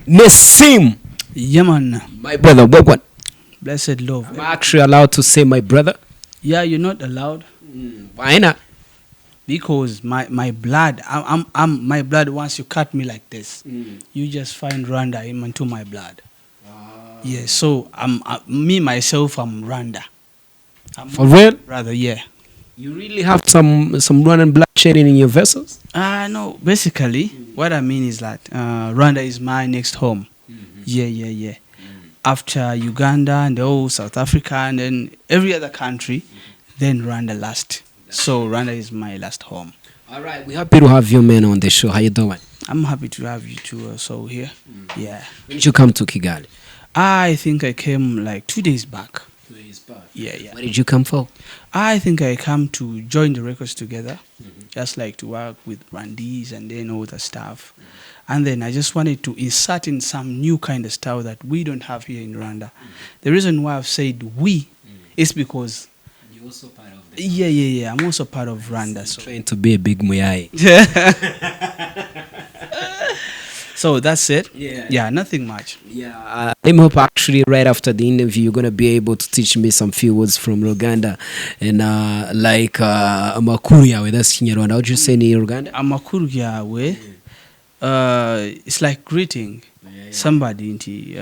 Nessim, Yeah, man. my brother. What? Blessed love. I'm actually allowed to say my brother. Yeah, you're not allowed Why not? because my blood. My blood. Once you cut me like this, you just find Rwanda into my blood. Yeah. So me myself. I'm Rwanda. I'm For real? brother. Yeah. You really have some Rwandan blood shedding in your vessels? No. Basically, what I mean is that Rwanda is my next home. Yeah. After Uganda and South Africa and then every other country, then Rwanda last. So Rwanda is my last home. All right, we're happy to have you man on the show. How you doing? I'm happy to have you too also here. Yeah. When did you come to Kigali? I think I came like 2 days back. 2 days back. Yeah. What did you come for? I think I come to join the records together, just like to work with Rwandese and then all the stuff. And then I just wanted to insert in some new kind of style that we don't have here in Rwanda. The reason why I've said we is because You're also part of yeah. I'm also part of Rwanda. So trying to be a big Muyai. so that's it. Yeah. Yeah, nothing much. Yeah, I hope actually right after the interview you're gonna be able to teach me some few words from Uganda and like amakuru yawe, that's Kinyarwanda. How would you say in Uganda? Amakuru yawe, it's like greeting somebody inti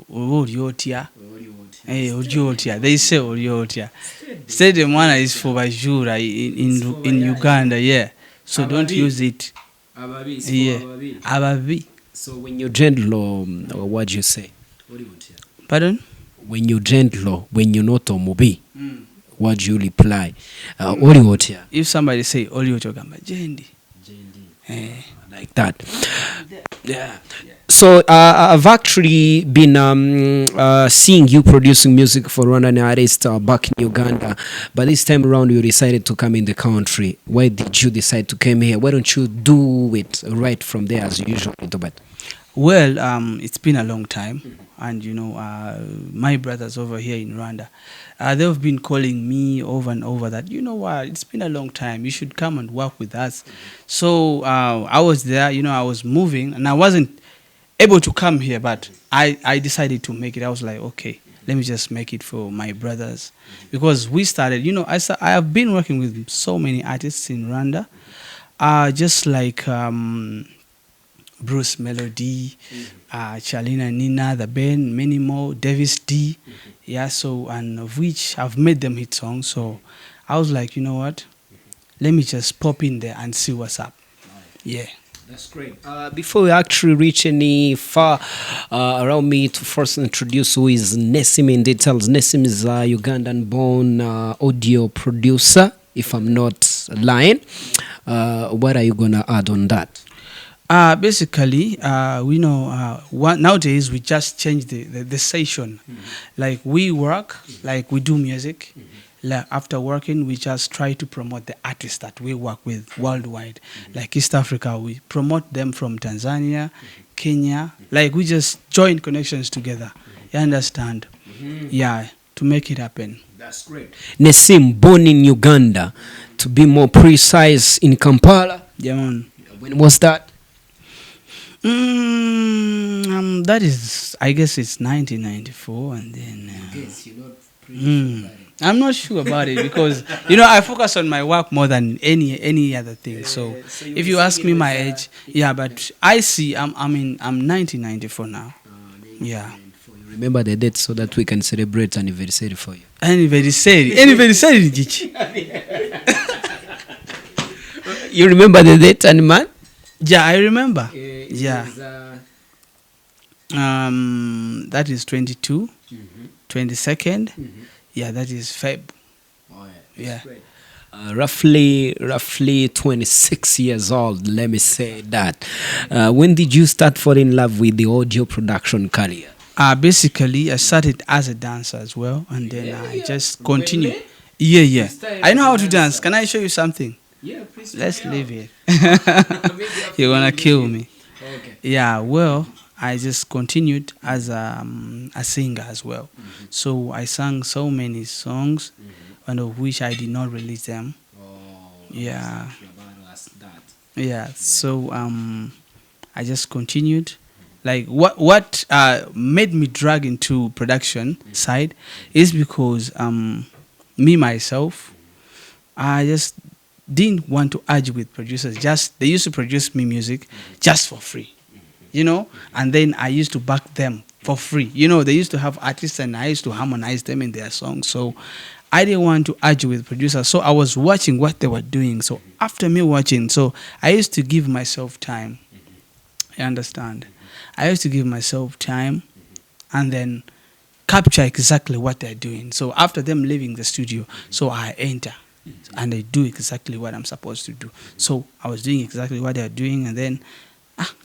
olyotia. Olyotia. They say olyotia. Stadium one is for Bajura in Uganda, yeah. So don't use it. Yeah. Ababi. So when you're gentle, what do you say? Pardon? When you're gentle, when you're not omubi, what do you reply? Olyotia. If somebody say olyotia gamba jendi. Like that. Yeah. So I've actually been seeing you producing music for Rwandan artists back in Uganda, but this time around you decided to come in the country. Why did you decide to come here? Why don't you do it right from there as you usually do? But well, it's been a long time, and my brothers over here in Rwanda, they've been calling me over and over that what, it's been a long time. You should come and work with us. So I was there. I was moving, and I wasn't able to come here, but I decided to make it. I was like, okay, let me just make it for my brothers, because we started. I have been working with so many artists in Rwanda, just like Bruce Melody, Charly&Nina, the band, many more, Davis D, yeah. So and of which I've made them hit songs. So I was like, what? Let me just pop in there and see what's up. Yeah. That's great. Before we actually reach any far around me to first introduce who is Nessim in details. Nessim is a Ugandan-born audio producer, if I'm not lying. What are you going to add on that? Basically, we know nowadays we just change the session. Like we work, like we do music. Like after working, we just try to promote the artists that we work with worldwide. Like East Africa, we promote them from Tanzania, Kenya. Like we just join connections together. You understand? Yeah, to make it happen. That's great. Nessim, born in Uganda, to be more precise, in Kampala. Yeah, man. When was that? That is, I guess it's 1994, and then. Yes, you're not pretty sure about it. I'm not sure about it because I focus on my work more than any other thing. So if you ask me my age, yeah, but I see I'm 1994 now. Yeah. Remember the date so that we can celebrate anniversary for you. Anniversary. You remember the date and month? Yeah, I remember. Yeah. Was, that is 22, 22nd. Yeah, that is Feb. Oh, yeah. Great. Roughly 26 years old, let me say that. When did you start falling in love with the audio production career? Basically, I started as a dancer as well, and then I just continued. Really? Yeah. I know how to dance. Can I show you something? Yeah, please. Let's leave it. You're gonna kill me. Okay. Yeah, well, I just continued as a singer as well. Mm-hmm. So I sang so many songs, and of which I did not release them. Oh, yeah. So I just continued. Like what made me drag into production side is because me myself, I just didn't want to argue with producers. Just they used to produce me music just for free, and then I used to back them for free. They used to have artists and I used to harmonize them in their songs. So I didn't want to argue with producers. So I was watching what they were doing. So after me watching, so I used to give myself time. You understand? I used to give myself time and then capture exactly what they're doing. So after them leaving the studio, so I enter and I do exactly what I'm supposed to do. So I was doing exactly what they're doing, and then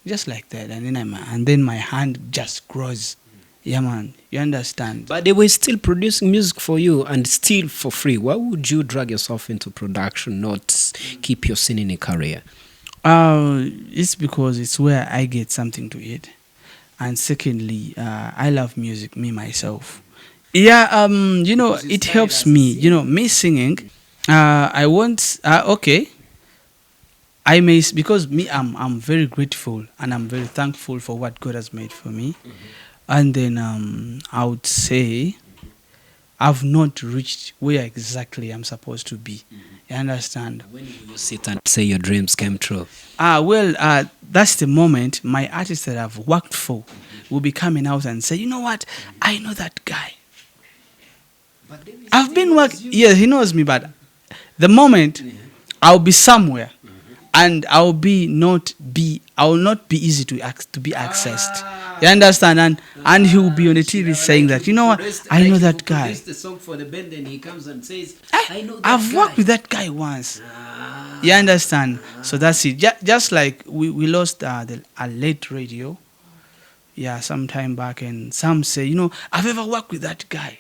just like that, and then my hand just grows. Yeah, man, you understand? But they were still producing music for you and still for free. Why would you drag yourself into production, not keep your singing career? It's because it's where I get something to eat, and secondly, I love music, me myself. Yeah, it helps me. Me singing. I want. Okay. I may because me, I'm very grateful and I'm very thankful for what God has made for me, and then I would say I've not reached where exactly I'm supposed to be. You understand? When will you sit and say your dreams came true? That's the moment my artists that I've worked for will be coming out and say, you know what? I know that guy. I've been working. Yes, he knows me, but the moment I'll be somewhere and I will not be easy to be accessed. You understand? And he will be on the TV saying that, you know what? I know that guy. The song for the band, and he comes and says, I know that I've guy. worked with that guy once. You understand? So that's it. Just like we lost a late radio, some time back, and some say, I've ever worked with that guy.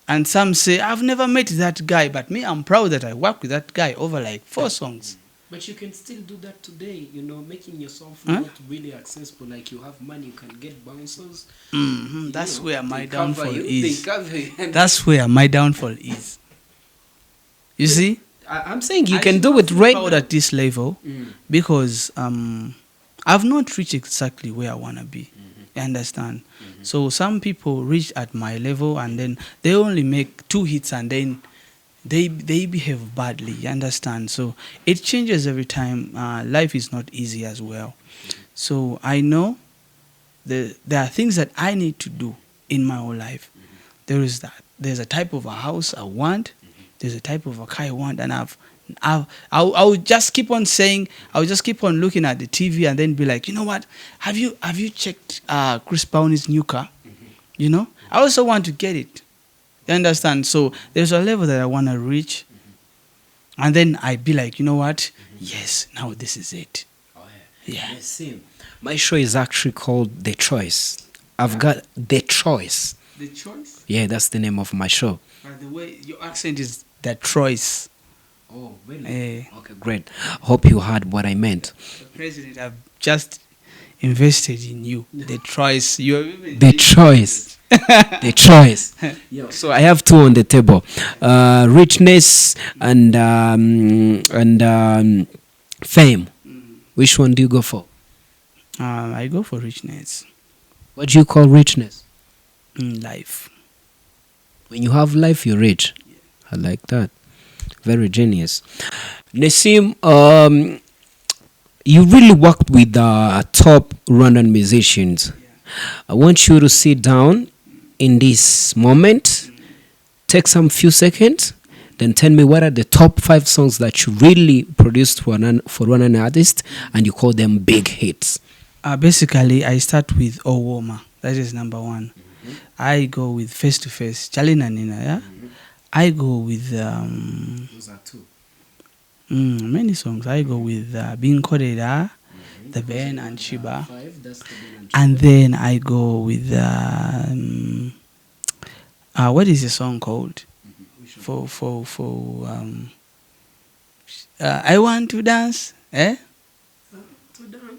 And some say, I've never met that guy, but me, I'm proud that I worked with that guy over like 4 songs. But you can still do that today, making yourself not really accessible. Like you have money, you can get bouncers. That's where my downfall is. That's That's where my downfall is. You see? I'm saying you can do it right now at this level because I've not reached exactly where I want to be. You understand? So some people reach at my level and then they only make 2 hits and then they behave badly. You understand? So it changes every time. Life is not easy as well. So I know there are things that I need to do in my whole life. There's a type of a house I want. There's a type of a car I want, and I'll just keep on saying, I'll just keep on looking at the TV and then be like, you know what? Have you checked Chris Brown's new car? I also want to get it. You understand? So there's a level that I want to reach, and then I be like, you know what? Yes, now this is it. Oh, Yeah. Nessim, my show is actually called The Choice. I've got The Choice. The choice? Yeah, that's the name of my show. By the way, your accent is the choice. Oh, really? Eh. Okay, great. Hope you heard what I meant. The president, I've just invested in you. The choice. The Choice. The Choice. So I have 2 on the table. Richness and fame. Which one do you go for? I go for richness. What do you call richness? Life. When you have life, you're rich. I like that. Very genius. Nessim, you really worked with top Rwandan musicians. I want you to sit down in this moment, take some few seconds, then tell me what are the top 5 songs that you really produced for Rwandan artist and you call them big hits. Basically, I start with Owoma. That is number 1. I go with Face to Face, Charly&Nina, yeah? I go with Those are 2. many songs. I go with Bin Koreda, The Ben and Shiba. 5, that's the Ben And then I go with what is the song called? I want to dance, eh?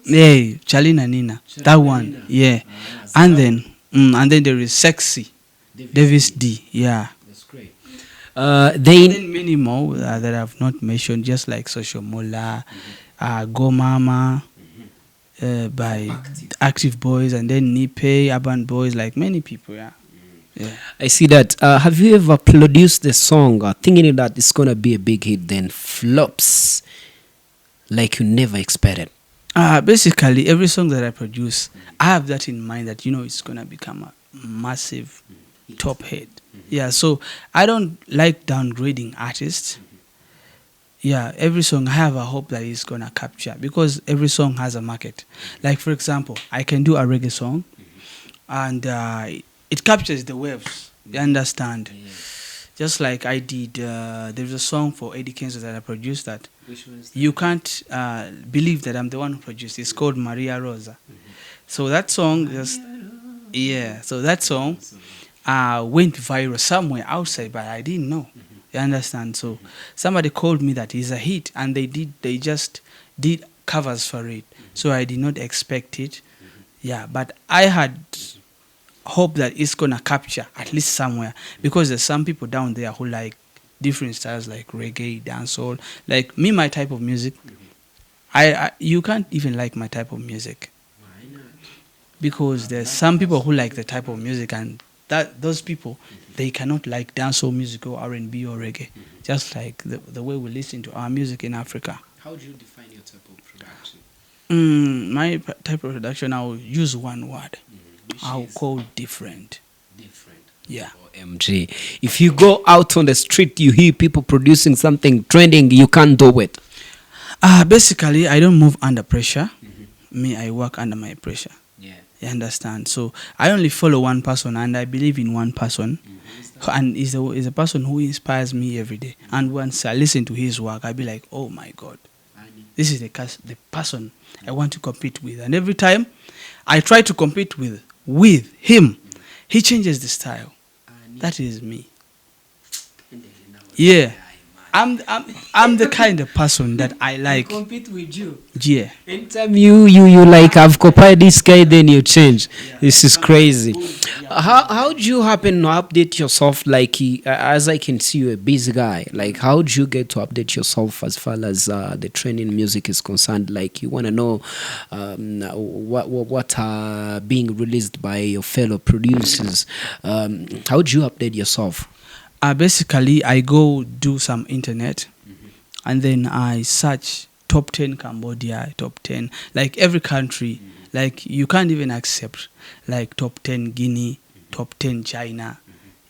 Yeah, Charly&Nina. That one, yeah. And then there is Sexy, Davis D, yeah. That's great. And then many more that I've not mentioned, just like Social Mola, Go Mama, by Active Boys, and then Nipe, Urban Boys, like many people. Yeah, yeah. I see that. Have you ever produced the song thinking that it's gonna be a big hit, then flops like you never expected? Basically, every song that I produce, I have that in mind that it's gonna become a massive top hit. Yeah, so I don't like downgrading artists. Yeah, every song I have a hope that it's gonna capture, because every song has a market. Like for example, I can do a reggae song, and it captures the waves. You understand? Just like I did. There's a song for Eddie Kenzo that I produced that you can't believe that I'm the one who produced. It's called Maria Rosa. So that song just yeah. So that song went viral somewhere outside, but I didn't know. You understand? So somebody called me that it's a hit, and they just did covers for it. So I did not expect it. Yeah, but I had hope that it's gonna capture at least somewhere, because there's some people down there who like different styles like reggae, dancehall. Like me, my type of music, I you can't even like my type of music, because there's some people who like the type of music, and that those people, they cannot like dancehall music or R&B or reggae, just like the way we listen to our music in Africa. How do you define your type of production? My type of production, I'll use one word. I'll call different. Different. Yeah. OMG. If you go out on the street, you hear people producing something trending, you can't do it. Basically, I don't move under pressure. Me, I work under my pressure. Yeah. You understand? So I only follow one person, and I believe in one person, and is a person who inspires me every day. And once I listen to his work, I be like, oh my God, this is the person I want to compete with. And every time I try to compete with him, he changes the style. That is me. Yeah. I'm the kind of person that I like. Compete with you. Yeah. Anytime you like I've copied this guy, then you change. This is crazy. How do you happen to update yourself? Like as I can see, you're a busy guy. Like how do you get to update yourself as far as the trending music is concerned? Like you want to know what are being released by your fellow producers. How do you update yourself? Basically, I go do some internet, and then I search top 10 Cambodia, top 10, like every country. Like you can't even accept like top 10 Guinea, top 10 China.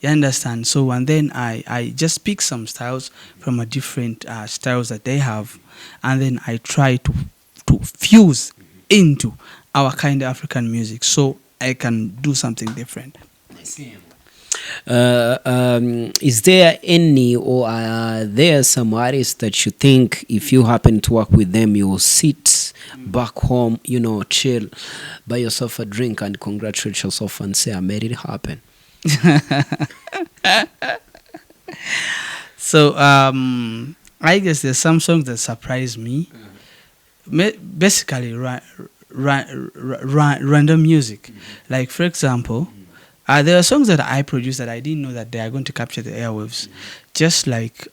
You understand? So, and then I just pick some styles from a different styles that they have, and then I try to fuse into our kind of African music, so I can do something different. Is there any, or are there some artists that you think if you happen to work with them, you will sit back home, chill, buy yourself a drink and congratulate yourself and say, I made it happen? So I guess there's some songs that surprise me. Basically random music. Like for example, there are songs that I produce that I didn't know that they are going to capture the airwaves, just like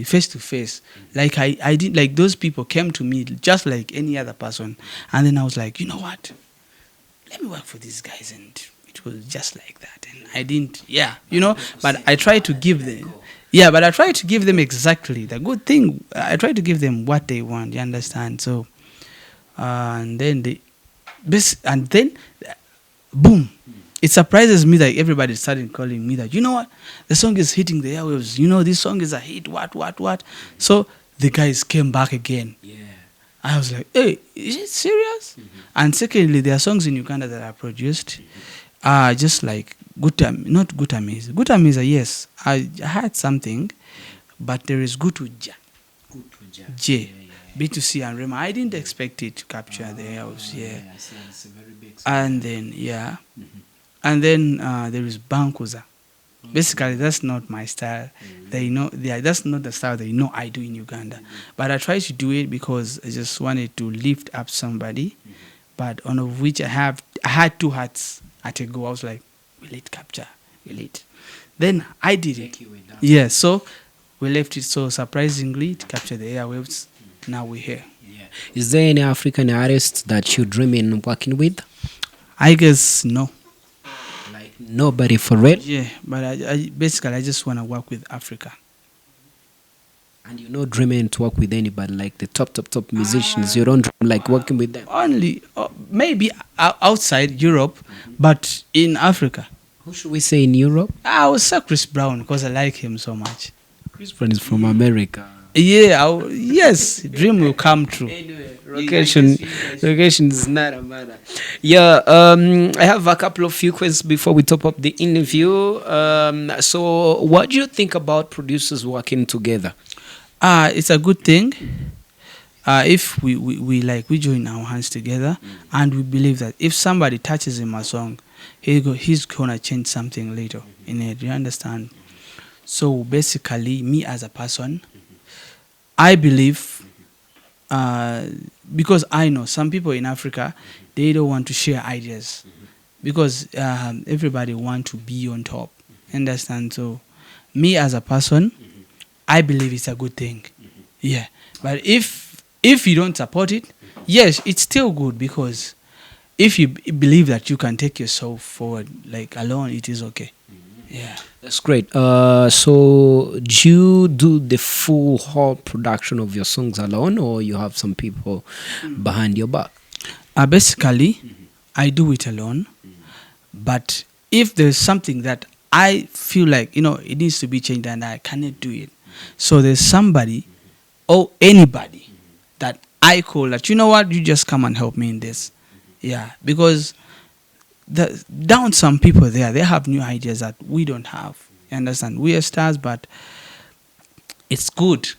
face to face. Like I did, like those people came to me just like any other person, and then I was like, you know what, let me work for these guys, and it was just like that. And I didn't, but I tried to give them, but I tried to give them exactly the good thing. I tried to give them what they want. You understand? So, and then boom. It surprises me that everybody started calling me that, you know what, the song is hitting the airwaves. This song is a hit, what. So the guys came back again. Yeah. I was like, hey, is it serious? And secondly, there are songs in Uganda that I produced, just like not Gutamiza. Gutamiza, yes, I had something, but there is Gutuja. J. B2C and Rema. I didn't expect it to capture the airwaves. It's a very big song. And then, and then there is Bankuza. Basically, that's not my style. They know, that's not the style they know I do in Uganda. But I try to do it because I just wanted to lift up somebody. But on of which I had two hearts at a go. I was like, will it capture? Will it? Then I did it. Yeah, so we left it. So surprisingly, it captured the airwaves. Now we're here. Yeah. Is there any African artist that you dream in working with? I guess no. Like nobody for real? Yeah, but basically I just want to work with Africa. And you're not dreaming to work with anybody like the top musicians. You don't dream like working with them. Only maybe outside Europe, but in Africa. Who should we say in Europe? I would say Chris Brown because I like him so much. Chris Brown is from America. Yeah, yes, dream will come true. Anyway, location is not a matter. Yeah, I have a couple of few questions before we top up the interview. So, what do you think about producers working together? It's a good thing. If we join our hands together, and we believe that if somebody touches him a song, he's gonna change something later in it. You understand? So basically, me as a person, I believe, because I know some people in Africa, they don't want to share ideas because everybody want to be on top. Understand? So me as a person, I believe it's a good thing. Yeah, but if you don't support it, yes, it's still good because if you believe that you can take yourself forward like alone, it is okay. Yeah, That's great. So, do you do the full whole production of your songs alone, or you have some people behind your back? basically, I do it alone. But if there's something that I feel like it needs to be changed and I cannot do it, so there's somebody or anybody that I call that you just come and help me in this. Yeah, because down some people there, they have new ideas that we don't have. You understand? We are stars, but it's good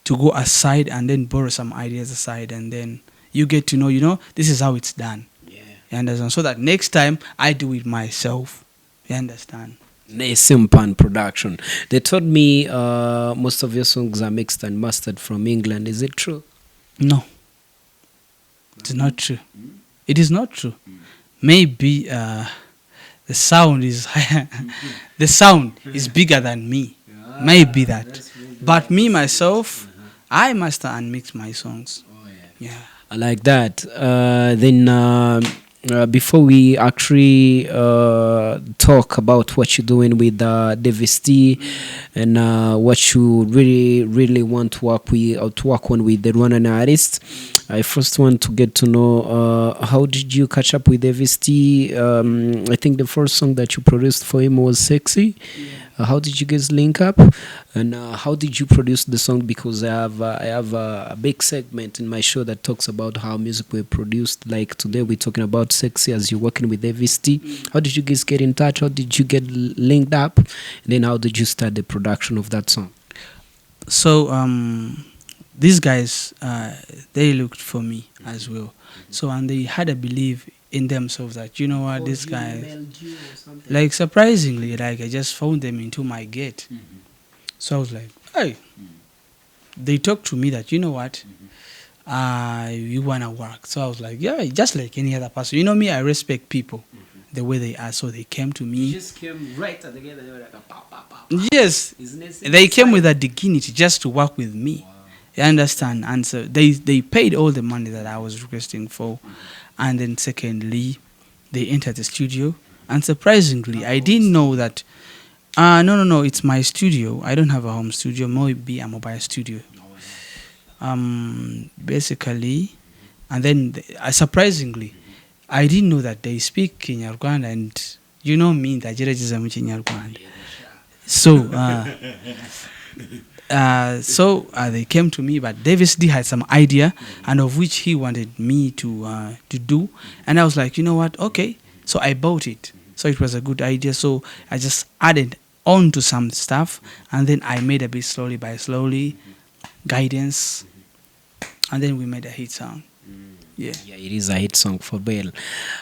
to go aside and then borrow some ideas aside, and then you get to know, this is how it's done. Yeah. You understand? So that next time I do it myself. You understand? Nessim Pan production. They told me most of your songs are mixed and mastered from England. Is it true? No, it's not true. It is not true. Maybe the sound is the sound is bigger than me. Maybe that. But me myself, I master and mix my songs. Yeah. I like that. Before we actually talk about what you're doing with Davis D and what you really want to work with or to work on with the Rwandan artist, I first want to get to know how did you catch up with Davis D? I think the first song that you produced for him was Sexy. How did you guys link up, and how did you produce the song? Because I have a big segment in my show that talks about how music were produced. Like today, we're talking about Sexy as you're working with AVST. How did you guys get in touch? How did you get linked up? And then how did you start the production of that song? So these guys, they looked for me as well. So and they had a belief in themselves that this guy, like surprisingly, like I just found them into my gate. So I was like, hey, they talked to me that you wanna work. So I was like, yeah, just like any other person. Me, I respect people the way they are. So they came to me. You just came right at the gate and they were like, pop, pop, pop. Yes, they came with a dignity just to work with me. Wow. You understand? And so they paid all the money that I was requesting for. And then secondly, they entered the studio. And surprisingly, I didn't know that, no, it's my studio. I don't have a home studio, maybe a mobile studio. Basically, and then surprisingly, I didn't know that they speak Kinyarwanda, and me, ndagerageza mu Kinyarwanda. So they came to me, but Davis D had some idea, and of which he wanted me to do, and I was like, you know what? Okay, so I bought it. So it was a good idea. So I just added on to some stuff, and then I made a bit slowly by slowly, guidance, and then we made a hit song. Yeah, it is a hit song for Bell.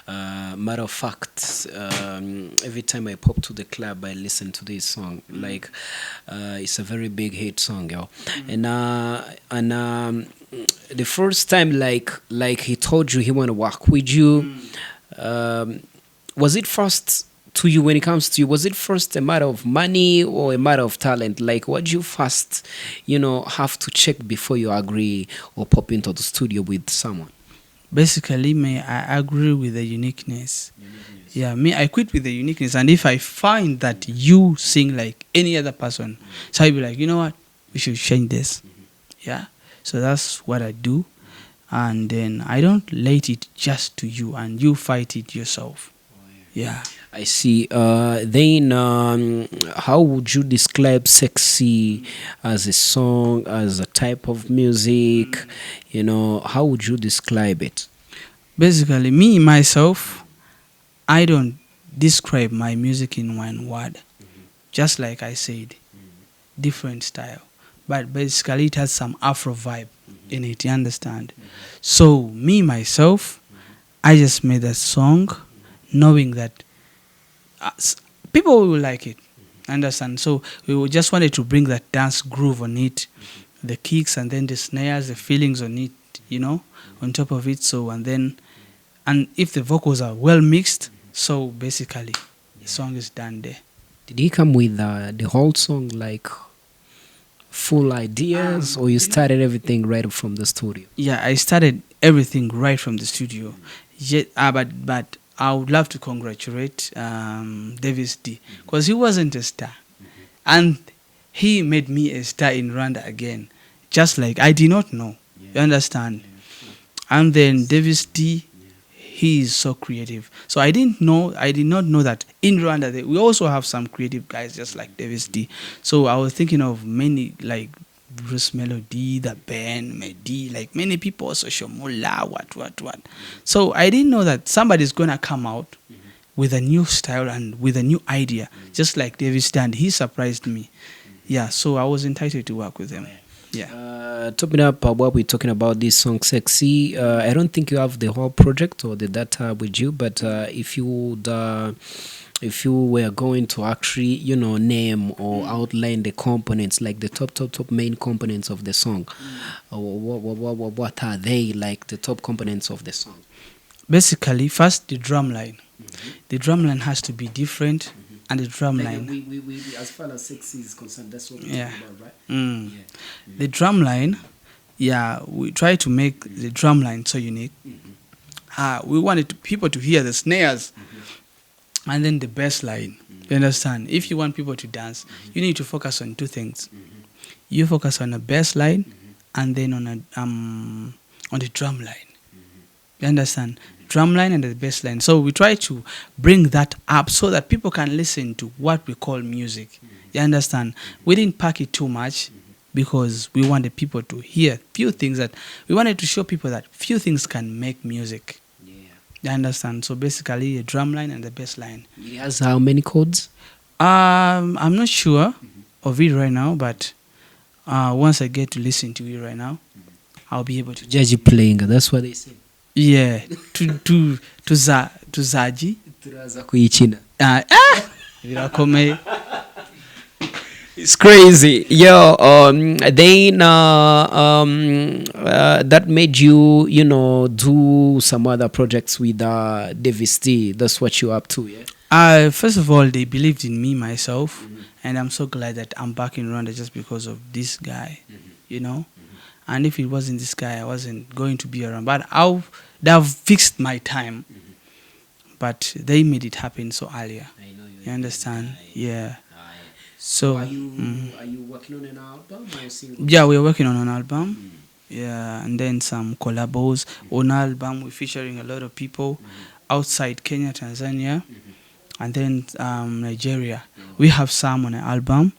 Matter of fact, every time I pop to the club, I listen to this song. Like, it's a very big hit song, yo. And the first time, like he told you he want to work with you, was it first to you, when it comes to you, was it first a matter of money or a matter of talent? Like, what do you first, have to check before you agree or pop into the studio with someone? Basically, me, I agree with the uniqueness. Yeah, me, I quit with the uniqueness. And if I find that you sing like any other person, so I'll be like, you know what, we should change this. Yeah. So that's what I do. And then I don't let it just to you and you fight it yourself. Yeah. I see. Then, how would you describe sexy as a song, as a type of music? How would you describe it? Basically, me, myself, I don't describe my music in one word. Just like I said, different style. But basically, it has some Afro vibe in it, you understand? So, me, myself, I just made that song knowing that people will like it, understand? So, just wanted to bring that dance groove on it, the kicks and then the snares, the feelings on it, on top of it. So, and if the vocals are well mixed, so basically, the song is done there. Did he come with the whole song, like full ideas, or you started everything right from the studio? Yeah, I started everything right from the studio. Yet, but I would love to congratulate Davis D, because he wasn't a star, and he made me a star in Rwanda again. Just like I did not know, you understand? And then Davis D, he is so creative. So I did not know that in Rwanda we also have some creative guys just like Davis D. So I was thinking of many, like Bruce Melody, the band, Medi, like many people, also Shomula, what. So I didn't know that somebody's gonna come out with a new style and with a new idea, just like Davis D, and he surprised me. Yeah, so I was entitled to work with him. Yeah. Topping up what we're talking about, this song "Sexy." I don't think you have the whole project or the data with you, but if you would, if you were going to actually, name or outline the components, like the top main components of the song, what are they, like the top components of the song? Basically, first the drum line. The drum line has to be different. And the drum line. We, as far as sexy is concerned, that's what we're talking about, right? The drum line, we try to make the drum line so unique. We wanted people to hear the snares and then the bass line. You understand? If you want people to dance, you need to focus on two things. You focus on the bass line and then on the drum line. You understand? Drum line and the bass line. So we try to bring that up so that people can listen to what we call music. You understand? We didn't pack it too much because we wanted people to hear few things, that we wanted to show people that few things can make music. You understand? So basically a drum line and the bass line. It has how many chords? I'm not sure of it right now, but once I get to listen to it right now, I'll be able to judge you playing. That's what they say. Yeah, tuzaji turaza kuyichina. Virakomeye. It's crazy. Yo, then that made you, do some other projects with Davis D. That's what you're up to, yeah? First of all, they believed in me, myself, and I'm so glad that I'm back in Rwanda just because of this guy, And if it wasn't this guy, I wasn't going to be around. But they've fixed my time. But they made it happen so earlier. You understand? Yeah. So are you working on an album or single? Yeah, we're working on an album. Yeah, and then some collabos. On album, we're featuring a lot of people outside Kenya, Tanzania, and then Nigeria. We have some on an album.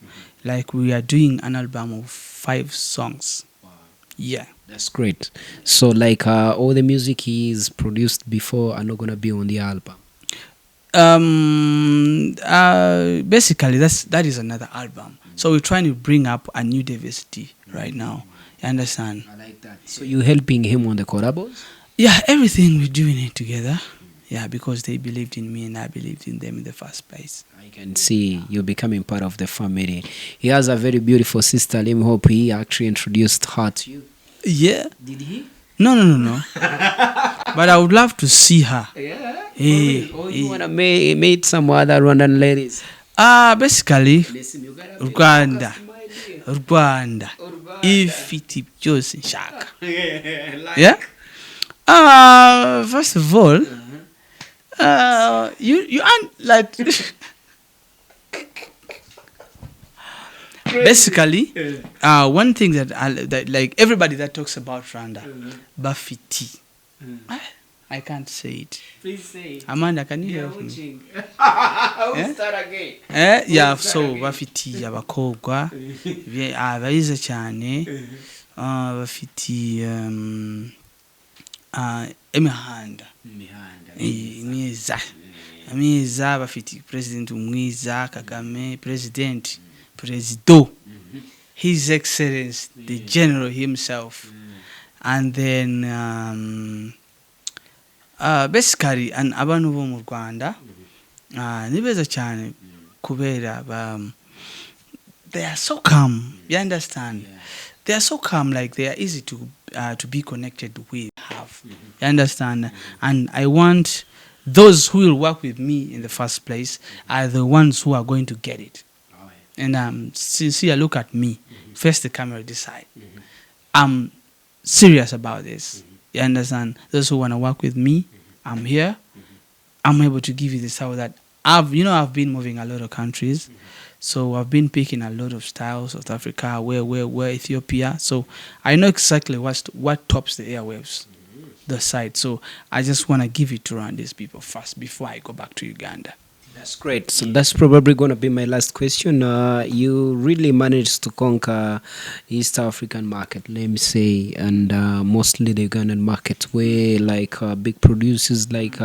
Like we are doing an album of 5 songs. Yeah, that's great. So like all the music he's produced before are not gonna be on the album. Basically that is another album. So we're trying to bring up a new Davis D right now. You understand? I like that. So you helping him on the collabos? Yeah, everything we're doing it together. Yeah, because they believed in me and I believed in them in the first place. I can see you becoming part of the family. He has a very beautiful sister. Let me hope he actually introduced her to you. Yeah. Did he? No. But I would love to see her. Yeah. Or you wanna meet some other Rwandan ladies? Basically, Nessim, you gotta be Rwanda, focused, my dear. Rwanda, Rwanda. ifite byose nshaka. Yeah, Yeah. like. First of all, you aren't like basically. One thing that like everybody that talks about Rwanda, Bafiti. I can't say it. Please say it. Amanda, can you They are help me? watching. We'll Eh? start again. Yeah, We'll start so again. bafitiye abakobwa barize cyane, bafitiye imihanda Mihanda, myiza myiza, bafitiye president mwiza Kagame, president his excellence the general himself, and then basically abantu bo mu Rwanda ni beza cyane kubera they are so calm, you understand. They are so calm, like they are easy to be connected with, you understand. And I want those who will work with me in the first place are the ones who are going to get it. And sincere, look at me, face the camera this side. I'm serious about this, you understand. Those who want to work with me, I'm here. I'm able to give you the style that I've been moving a lot of countries. So I've been picking a lot of styles, South Africa, where Ethiopia. So I know exactly what tops the airwaves, the site. So I just want to give it to around these people first before I go back to Uganda. That's great. So that's probably going to be my last question. You really managed to conquer East African market, let me say, and mostly the Ugandan market, where like big producers like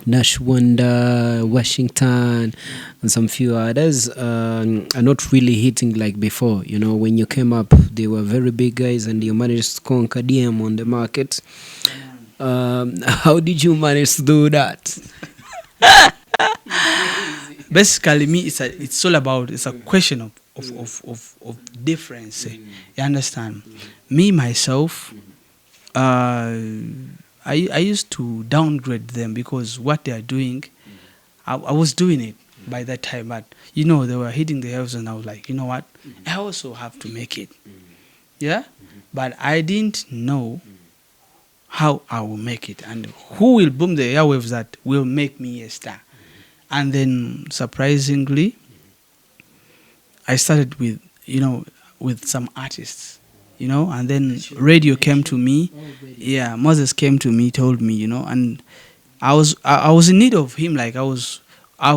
Nash Wonder, Washington, and some few others are not really hitting like before. You know, when you came up, they were very big guys, and you managed to conquer them on the market. How did you manage to do that? Basically, me, it's all about, it's a question of difference. You understand? Me myself, I used to downgrade them because what they are doing, I was doing it by that time, but they were hitting the heavens, and I was like, you know what? I also have to make it. Yeah, but I didn't know how I will make it and who will boom the airwaves that will make me a star. And then surprisingly, I started with some artists, and then radio came to me. Yeah, Moses came to me, told me, and I was in need of him. Like I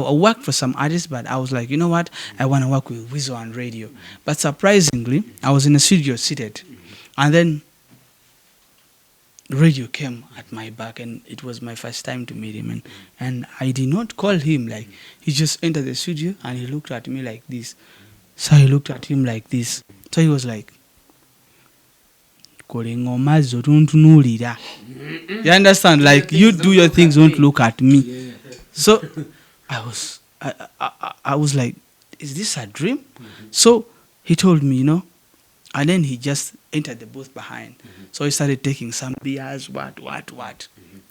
worked for some artists, but I was like, you know what? I want to work with Wizzo and radio. But surprisingly, I was in a studio seated, and then radio came at my back, and it was my first time to meet him, and I did not call him. Like, he just entered the studio and he looked at me like this. So I looked at him like this. So he was like, you understand? Like, you do your things, don't look at me. So I was like, is this a dream? So he told me, and then he just entered the booth behind. So he started taking some beers, what,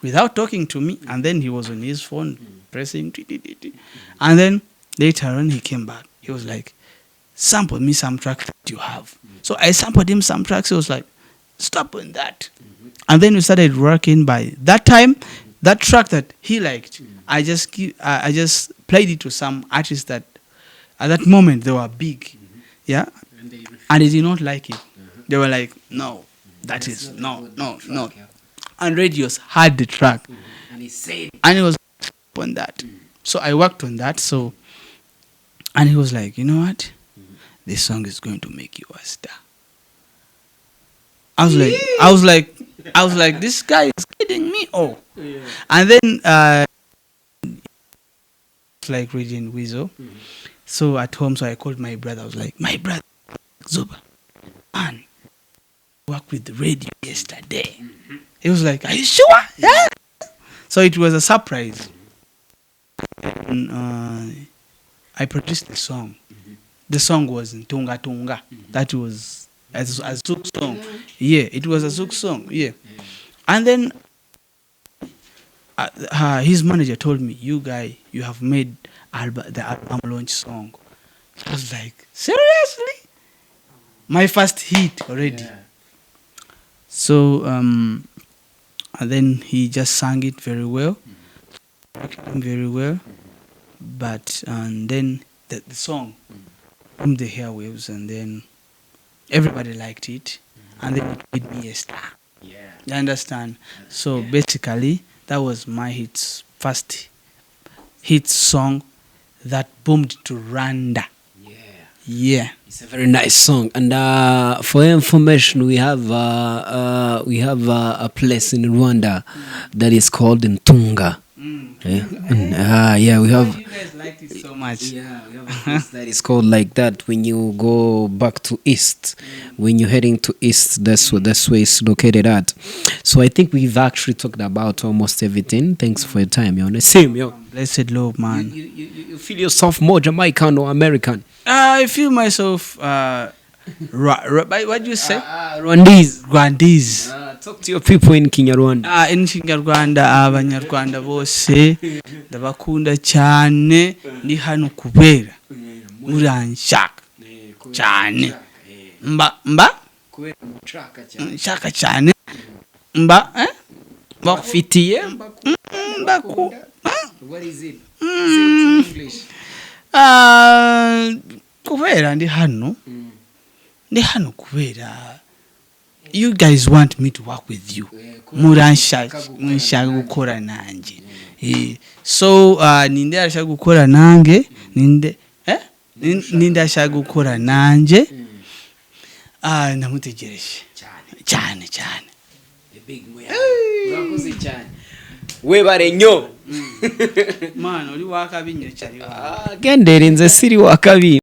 without talking to me. And then he was on his phone, pressing. And then later on, he came back. He was like, sample me some tracks that you have. So I sampled him some tracks. He was like, stop on that. And then we started working. By that time, that track that he liked, I just played it to some artists that at that moment they were big. Yeah. And they did not like it. They were like, no, that is no. And radios had the track. And he said, And he was on that. So I worked on that. So, and he was like, you know what? This song is going to make you a star. I was like, this guy is kidding me. Oh. And then like reading Weasel. So at home, so I called my brother. I was like, my brother, Zuba, man, worked with the radio yesterday. He was like, are you sure? Yeah. So it was a surprise. And, I produced the song. The song was Tunga Tunga. That was a Zouk song. Yeah, it was a Zouk song. Yeah. And then his manager told me, "You guy, you have made the album launch song." I was like, "Seriously?" My first hit already. Yeah. So and then he just sang it very well, very well. But and then the song from the airwaves, and then everybody liked it, and then it made me a star. Yeah. You understand? So basically, that was my first hit song that boomed to Rwanda. Yeah. Yeah. It's a very nice song, and for your information, we have a place in Rwanda that is called Ntunga. Yeah, and, yeah, we have. You guys liked it so much. Yeah, we have a place that is called like that. When you go back to east, when you're heading to east, that's where it's located at. So I think we've actually talked about almost everything. Thanks for your time, yo. Nessim, yo. Blessed Lord, man. You feel yourself more Jamaican or American? I feel myself. What do you say? Rwandese. Talk to your people in Kinyarwanda. In Kinyarwanda, abanyarwanda bose ndabakunda cyane, ni hano kubera muranshaka cyane, mba nshaka cyane, mba bafitiye mbaku. What is it? In English. Kubera ndi hano kubera you guys want me to work with you. Muranshaka gukora nanjye. So ninde arashaka gukora nanjye? Ninde ashaka gukora nanjye? Ndamutegereje cyane. Urakoze cyane. We barenyo. Man, uri wakabinyo cyari wa. Genderinze siri wakabi.